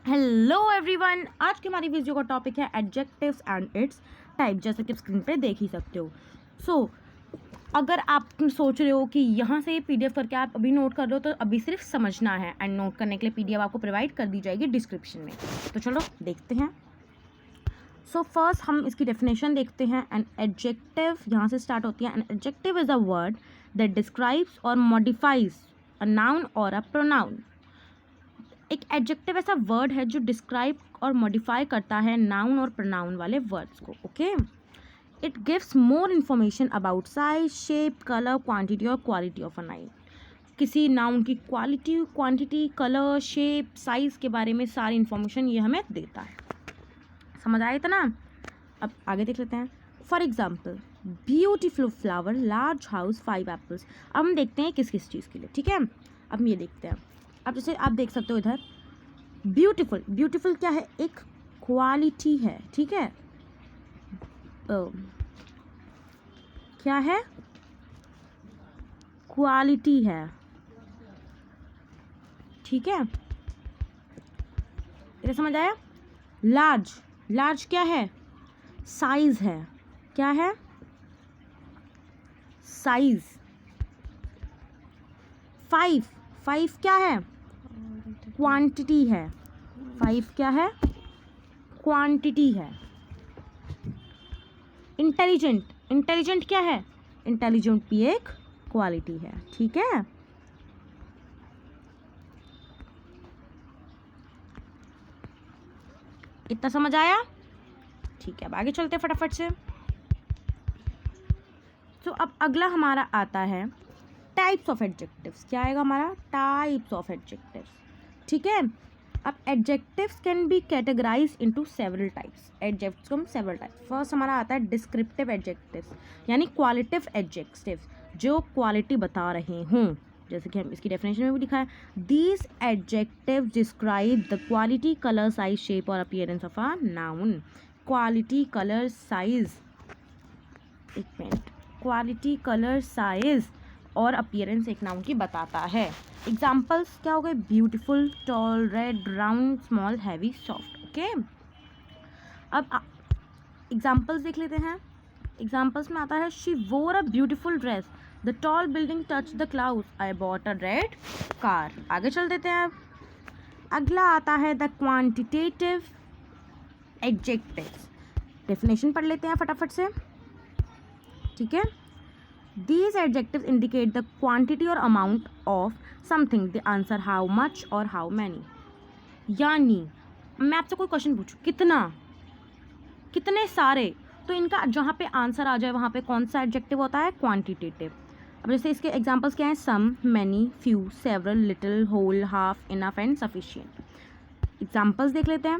Hello everyone, आज की हमारी वीडियो का टॉपिक है एडजेक्टिव्स एंड इट्स टाइप। जैसे कि स्क्रीन पे देख ही सकते हो। अगर आप सोच रहे हो कि यहाँ से पीडीएफ करके आप अभी नोट कर रहे हो तो अभी सिर्फ समझना है, एंड नोट करने के लिए पीडीएफ आपको प्रोवाइड कर दी जाएगी डिस्क्रिप्शन में। तो चलो देखते हैं। फर्स्ट हम इसकी डेफिनेशन देखते हैं। एन एडजेक्टिव यहाँ से स्टार्ट होती है। An adjective is a word that describes और मॉडिफाइज अ नाउन और अ प्रोनाउन। एक एडजेक्टिव ऐसा वर्ड है जो डिस्क्राइब और मॉडिफाई करता है नाउन और प्रोनाउन वाले वर्ड्स को। Okay, it gives more information about size, shape, colour, quantity और क्वालिटी ऑफ अ नाउन। किसी नाउन की quality, quantity, colour, shape, size के बारे में सारी इन्फॉर्मेशन ये हमें देता है। समझ आया था ना? अब आगे देख लेते हैं। For example, beautiful flower, large house, 5 apples. अब हम देखते हैं किस किस चीज़ के लिए। ठीक है, अब हम ये देखते हैं। अब जैसे आप देख सकते हो इधर ब्यूटीफुल, ब्यूटीफुल क्या है? एक क्वालिटी है। ठीक है, क्या है? क्वालिटी है। ठीक है, ये समझ आया? लार्ज, लार्ज क्या है? साइज है। क्या है? साइज। 5, 5 क्या है? क्वांटिटी है। 5 क्या है? क्वांटिटी है। इंटेलिजेंट, इंटेलिजेंट क्या है? इंटेलिजेंट भी एक क्वालिटी है। ठीक है, इतना समझ आया? ठीक है, अब आगे चलते हैं फटाफट से। तो अब अगला हमारा आता है टाइप्स ऑफ एडजेक्टिव्स। क्या आएगा हमारा? Types of adjectives. ठीक है, अब adjectives can be categorize into several types. Adjectives को हम सेवरल टाइप्स। फर्स्ट हमारा आता है डिस्क्रिप्टिव एडजेक्टिव्स, यानी क्वालिटिव एडजेक्टिव्स जो क्वालिटी बता रहे हों। जैसे कि हम इसकी डेफिनेशन में भी लिखा है, these adjectives describe the quality, colour, size, shape और appearance of a noun. Quality, colour, size, एक मिनट, क्वालिटी, कलर, साइज और अपीयरेंस एक नाउन की बताता है। एग्जाम्पल्स क्या हो गए? Beautiful, tall, red, round, small, heavy, soft. Okay, अब एग्जाम्पल्स देख लेते हैं। एग्जाम्पल्स में आता है she wore a beautiful dress, the tall building touch the clouds, I bought a red car. आगे चल देते हैं। अगला आता है द क्वांटिटेटिव एडजेक्टिव्स। डेफिनेशन पढ़ लेते हैं फटाफट से। ठीक है, these adjectives indicate the quantity or amount of something. They answer how much or how many. यानी मैं आपसे कोई क्वेश्चन पूछूं, कितना, कितने सारे, तो इनका जहाँ पे आंसर आ जाए वहाँ पे कौन सा एडजेक्टिव होता है? क्वांटिटेटिव। अब जैसे इसके एग्जांपल्स क्या हैं? Some, many, few, several, little, whole, half, enough and sufficient. Examples देख लेते हैं।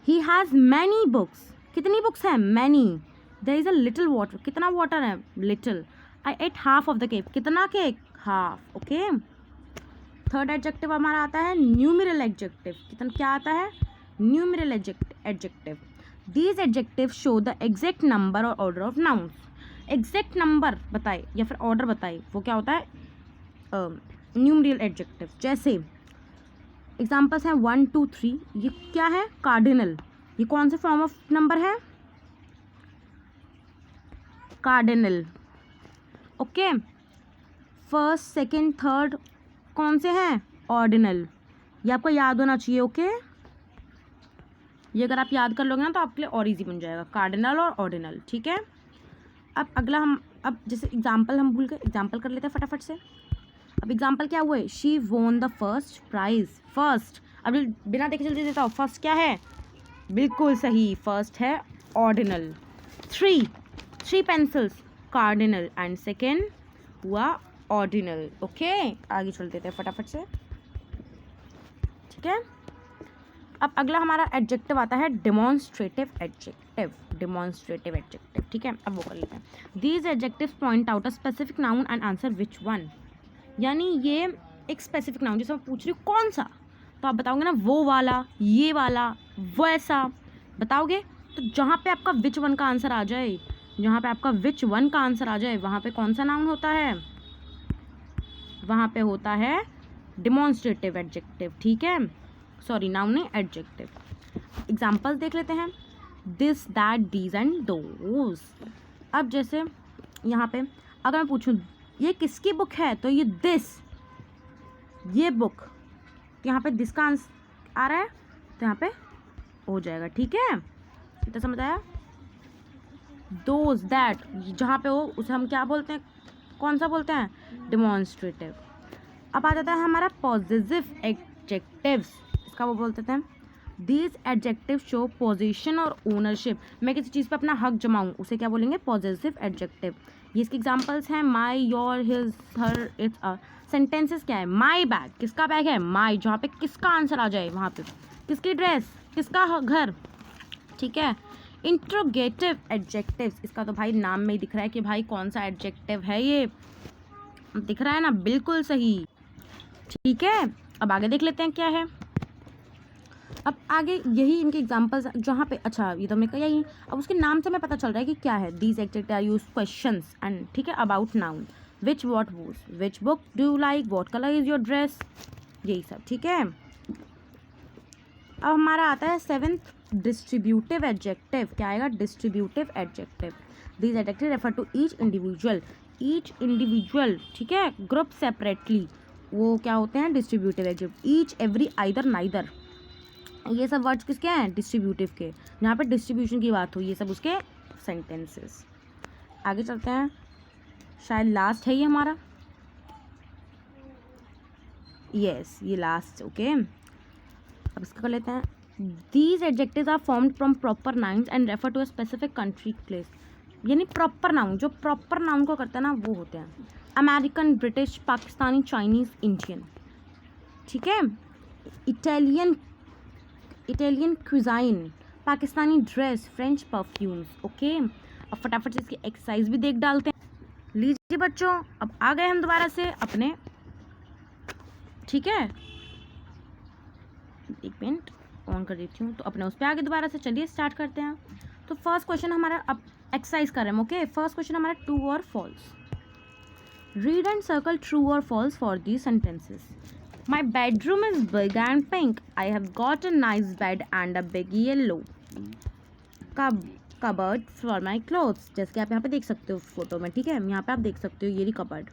He has many books. कितनी बुक्स हैं? Many. There is a little water. कितना वाटर है? Little. I ate half of the cake. कितना cake? Half. Okay, third adjective हमारा आता है न्यूमेरल एडजेक्टिव। कितना क्या आता है? Numeral adjective. These adjective show the exact number और order of nouns. Exact number बताए या फिर ऑर्डर बताए, वो क्या होता है? Numeral adjective. जैसे एग्जाम्पल्स हैं 1, 2, 3। ये क्या है? कार्डिनल। ये कौन से फॉर्म ऑफ नंबर है? Cardinal. Okay, first, second, third कौन से हैं? ऑर्डिनल। ये आपको याद होना चाहिए। ओके, ये अगर आप याद कर लोगे ना तो आपके लिए और इजी बन जाएगा, कार्डिनल और ऑर्डिनल। ठीक है, अब अगला अब जैसे एग्जाम्पल हम भूल गए, एग्जाम्पल कर लेते हैं फटाफट से। अब एग्जाम्पल क्या हुआ है? She won the first prize. First, अब बिना देखे जल्दी देता हूँ, फर्स्ट क्या है? बिल्कुल सही, फर्स्ट है ordinal. 3 pencils, cardinal, and second हुआ ऑर्डिनल। ओके, आगे चल देते हैं फटाफट से। ठीक है, अब अगला हमारा एडजेक्टिव आता है डेमोन्स्ट्रेटिव एडजेक्टिव। Demonstrative adjective. ठीक है, अब वो कर लेते हैं। These adjectives point out a specific noun and answer which one. यानी ये एक स्पेसिफिक नाउन, जैसे मैं पूछ रही हूँ कौन सा, तो आप बताओगे ना वो वाला, ये वाला, वैसा बताओगे। तो जहाँ पे आपका विच वन का आंसर आ जाए, जहाँ पे आपका विच वन का आंसर आ जाए वहाँ पे कौन सा नाउन होता है? वहाँ पे होता है डेमोन्स्ट्रेटिव एडजेक्टिव। ठीक है, सॉरी नाउन नहीं, एडजेक्टिव। एग्जाम्पल्स देख लेते हैं, this that these and those. अब जैसे यहाँ पे अगर मैं पूछूँ ये किसकी बुक है, तो ये दिस, ये बुक, तो यहाँ पे दिस का आंसर आ रहा है, तो यहाँ पे हो जाएगा। ठीक है, इतना समझ आया। दोज दैट जहाँ पे हो उसे हम क्या बोलते हैं, कौन सा बोलते हैं, डिमॉन्स्ट्रेटिव। अब आ जाता है हमारा पॉजिटिव एडजेक्टिव्स, इसका वो बोलते हैं दीज एडजेक्टिव शो पोजीशन और ओनरशिप। मैं किसी चीज़ पे अपना हक जमाऊँ उसे क्या बोलेंगे, पॉजिटिव एडजेक्टिव। ये इसके एग्जांपल्स हैं my, your, his, her, its, a. Sentences क्या है, माई बैग, किसका बैग है, माई, जहाँ पे किसका आंसर आ जाए वहाँ पे, किसकी ड्रेस, किसका घर। ठीक है, इंट्रोगेटिव एडजेक्टिव्स, इसका तो भाई नाम में ही दिख रहा है कि भाई कौन सा एडजेक्टिव है, ये दिख रहा है ना, बिल्कुल सही। ठीक है, अब आगे देख लेते हैं क्या है। अब आगे यही इनके एग्जांपल्स जहाँ पे, अच्छा ये तो मैं कहा ही, अब उसके नाम से मैं पता चल रहा है कि क्या है। These adjective are used questions and, ठीक है, about noun, which, what, whose, which book do you like, what colour is your dress, यही सब। ठीक है, अब हमारा आता है 7th डिस्ट्रीब्यूटिव एडजेक्टिव। क्या आएगा, distributive adjective. These adjective refer to each individual, ठीक है, ग्रुप सेपरेटली, वो क्या होते हैं, distributive adjective. Each, every, either, neither, ये सब वर्ड्स किसके हैं, डिस्ट्रीब्यूटिव के। यहाँ पे डिस्ट्रीब्यूशन की बात हुई, ये सब उसके सेंटेंसेस। आगे चलते हैं, शायद लास्ट है ये हमारा, यस ये लास्ट। ओके, अब इसका कर लेते हैं। These adjectives are formed from proper nouns and refer to a specific country, place. यानी प्रॉपर नाउन, जो प्रॉपर नाउन को करते हैं ना वो होते हैं American, British, Pakistani, Chinese, Indian. ठीक है, Italian cuisine, Pakistani dress, French perfumes. Okay, अब फटाफट से इसकी एक्सरसाइज भी देख डालते हैं। लीजिए बच्चों, अब आ गए हम दोबारा से अपने, ठीक है, एक मिनट ऑन कर देती हूँ, तो अपने उस पर आगे दोबारा से, चलिए स्टार्ट करते हैं। तो फर्स्ट क्वेश्चन हमारा, अब एक्सरसाइज कर रहे हैं। ओके, फर्स्ट क्वेश्चन हमारा ट्रू और false. Read and circle true और false for these sentences. My bedroom is big and pink. I have got a nice bed and a big yellow cupboard for my clothes. जैसे कि आप यहाँ पे देख सकते हो फोटो में, ठीक है, यहाँ पे आप देख सकते हो ये रही cupboard.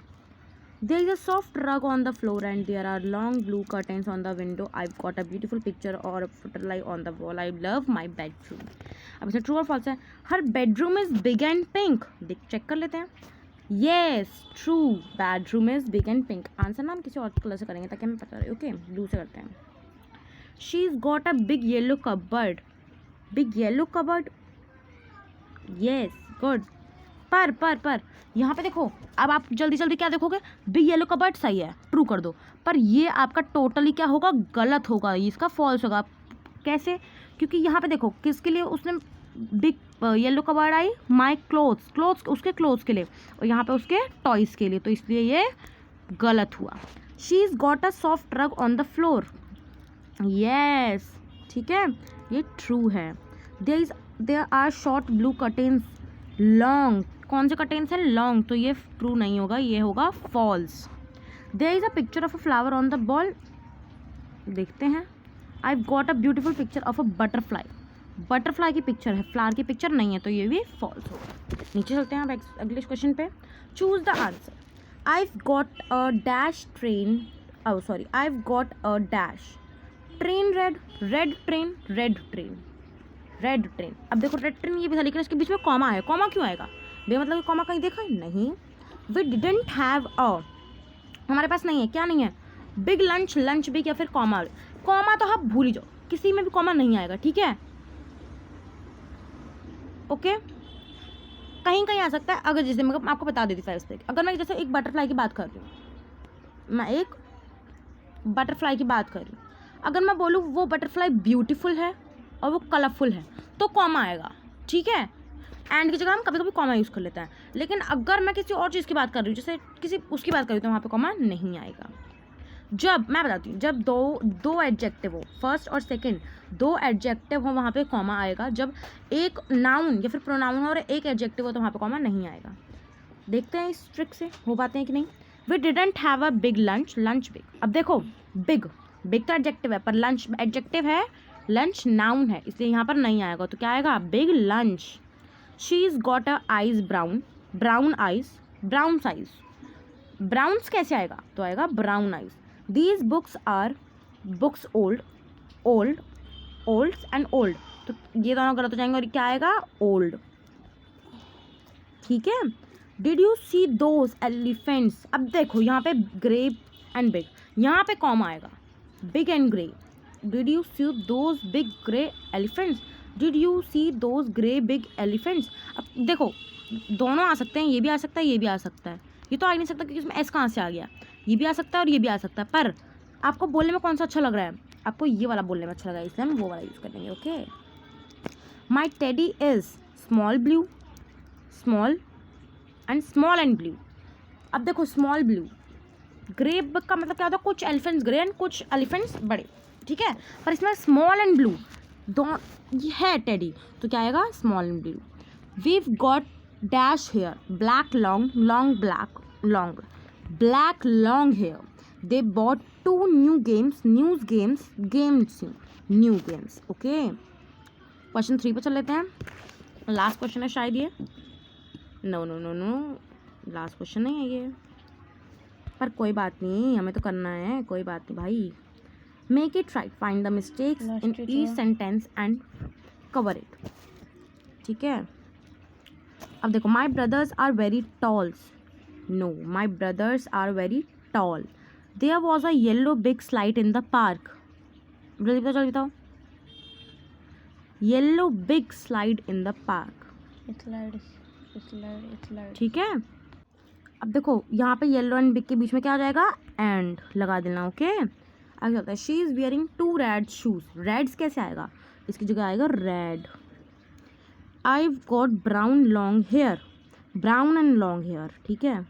There is a soft rug on the floor and there are long blue curtains on the window. I've got a beautiful picture or a butterfly on the wall. I love my bedroom. अब इसमें true और false है। Her bedroom is big and pink, देख check कर लेते हैं। Yes true, bedroom is big and pink. Answer ना हम किसी और कलर से करेंगे ताकि हमें पता रहे। ओके, ब्लू से करते हैं। She is got a big yellow cupboard, big yellow cupboard, yes good. पर यहाँ पे देखो, अब आप जल्दी जल्दी क्या देखोगे, बिग येलो कबर्ड सही है, ट्रू कर दो, पर ये आपका टोटली क्या होगा, गलत होगा, ये इसका फॉल्स होगा। कैसे, क्योंकि यहाँ पे देखो किसके लिए उसने big yellow cupboard I, my clothes उसके क्लोथ्स के लिए, और यहाँ पे उसके टॉयज़ के लिए, तो इसलिए ये गलत हुआ। She is got a soft rug on the floor, yes ठीक है, ये ट्रू है। There are short blue curtains, long, कौन से कर्टेन्स हैं, लॉन्ग, तो ये ट्रू नहीं होगा, ये होगा false. There is a picture of a flower on the ball, देखते हैं। I got a beautiful picture of a butterfly, butterfly की पिक्चर है, फ्लावर की पिक्चर नहीं है, तो ये भी फॉल्स होगा। नीचे चलते हैं अब अगले क्वेश्चन पे। Choose the answer. I got a dash train, I got a dash train red train, red train. अब देखो रेड ट्रेन ये भी था, लेकिन इसके बीच में कॉमा है, कॉमा क्यों आएगा बेमतलब कॉमा कहीं देखा है नहीं। वी डिडंट हैव अ, हमारे पास नहीं है, क्या नहीं है, बिग लंच बिग, या फिर कॉमा तो आप भूल ही जाओ, किसी में भी कॉमा नहीं आएगा, ठीक है, ओके। कहीं कहीं आ सकता है, अगर जैसे मैं आपको बता देती फाइव स्टेप, अगर मैं जैसे एक बटरफ्लाई की बात कर रही हूँ, मैं एक बटरफ्लाई की बात कर रही हूँ, अगर मैं बोलूँ वो बटरफ्लाई ब्यूटीफुल है और वो कलरफुल है तो कॉमा आएगा, ठीक है, एंड की जगह हम कभी कभी कॉमा यूज़ कर लेते हैं। लेकिन अगर मैं किसी और चीज़ की बात कर रही हूँ, जैसे किसी उसकी बात कर रही हूँ, तो वहाँ पे कॉमा नहीं आएगा। जब मैं बताती हूँ, जब दो एडजेक्टिव हो, फर्स्ट और सेकंड दो एडजेक्टिव हो, वहाँ पे कॉमा आएगा। जब एक नाउन या फिर प्रोनाउन हो और एक एडजेक्टिव हो, तो वहाँ पे कॉमा नहीं आएगा। देखते हैं इस ट्रिक से हो पाते हैं कि नहीं। We didn't have a big lunch big. अब देखो बिग बिग तो एडजेक्टिव है, पर लंच एडजेक्टिव है, लंच नाउन है, इसलिए यहाँ पर नहीं आएगा। तो क्या आएगा? Big lunch. She is got a eyes brown, brown eyes, brown size. Browns कैसे आएगा? तो आएगा brown eyes. These books are books old, old, olds and old. तो ये दोनों गलत हो जाएंगे और क्या आएगा? ओल्ड। ठीक है। Did you see those elephants? अब देखो यहाँ पे ग्रे एंड बिग, यहाँ पे कॉमा आएगा, big and grey. Did you see those big grey elephants, did you see those grey big elephants. अब देखो दोनों आ सकते हैं, ये भी आ सकता है, ये भी आ सकता है, ये तो आ नहीं सकता क्योंकि इसमें एस कहाँ से आ गया। ये भी आ सकता है और ये भी आ सकता है, पर आपको बोलने में कौन सा अच्छा लग रहा है? आपको ये वाला बोलने में अच्छा लगा है, इसलिए हम वो वाला यूज़ करेंगे। Okay. My teddy is small blue, small and blue. अब देखो स्मॉल ब्लू, ग्रे का मतलब क्या होता है? कुछ एलिफेंट्स ग्रे एंड कुछ एलिफेंट्स बड़े, ठीक है। पर इसमें स्मॉल एंड ब्लू दोनों है टेडी, तो क्या आएगा? Small and blue. We've got dash hair, black long, long black long, black long hair. They bought 2 new games, news games, games new games. Okay, question 3 पे चल लेते हैं। लास्ट क्वेश्चन है शायद ये, no no no no, last question नहीं है ये, पर कोई बात नहीं, हमें तो करना है, कोई बात नहीं भाई। Make it right, find the mistakes in each sentence and cover it. ठीक है। अब देखो, my brothers are very talls, no, my brothers are very tall. There was a yellow big slide in the park, जल्दी बताओ, जल्दी बताओ। Yellow big slide in the park, ठीक है। अब देखो यहाँ पे येलो एंड बिग के बीच में क्या आ जाएगा? एंड लगा देना। ओके। आगे होता है, she is wearing 2 red shoes. Reds कैसे आएगा? इसकी जगह आएगा red. I got brown long hair, brown and long hair, ठीक है।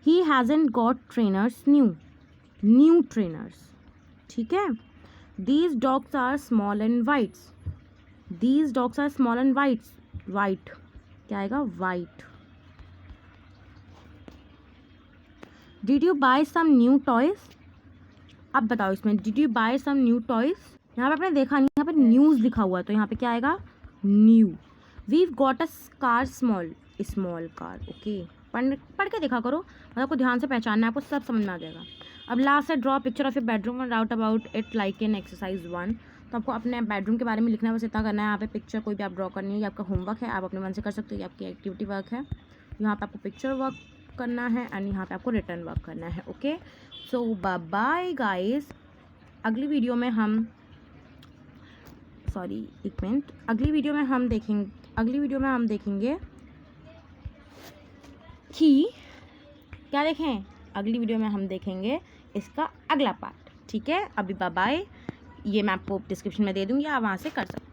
He hasn't got trainers new, new trainers, ठीक है। These dogs are small and whites, these dogs are small and whites, white क्या आएगा? White. Did you buy some new toys? अब बताओ इसमें, did you buy some new toys? यहाँ पे आपने देखा नहीं, यहाँ पे न्यूज़ लिखा हुआ है, तो यहाँ पे क्या आएगा? New. We've got a car, small, small car. Okay, पढ़ के देखा करो, मतलब आपको ध्यान से पहचानना है, आपको सब समझ में आ जाएगा। अब लास्ट है, draw picture of your bedroom and route about it like in exercise 1। तो आपको अपने बेडरूम के बारे में लिखना है, बस इतना करना है। यहाँ पे पिक्चर कोई भी आप ड्रॉ करनी है, ये आपका होमवर्क है, आप अपने मन से कर सकते हो, ये आपकी एक्टिविटी वर्क है। यहाँ पे आपको पिक्चर वर्क करना है एंड यहाँ पे आपको रिटर्न वर्क करना है। ओके, सो बाय बाय गाइस। अगली वीडियो में हम एक मिनट, अगली वीडियो में हम देखेंगे कि क्या देखें? अगली वीडियो में हम देखेंगे इसका अगला पार्ट। ठीक है, अभी बाय बाय। ये मैं आपको डिस्क्रिप्शन में दे दूँगी, आप वहाँ से कर सकते हैं।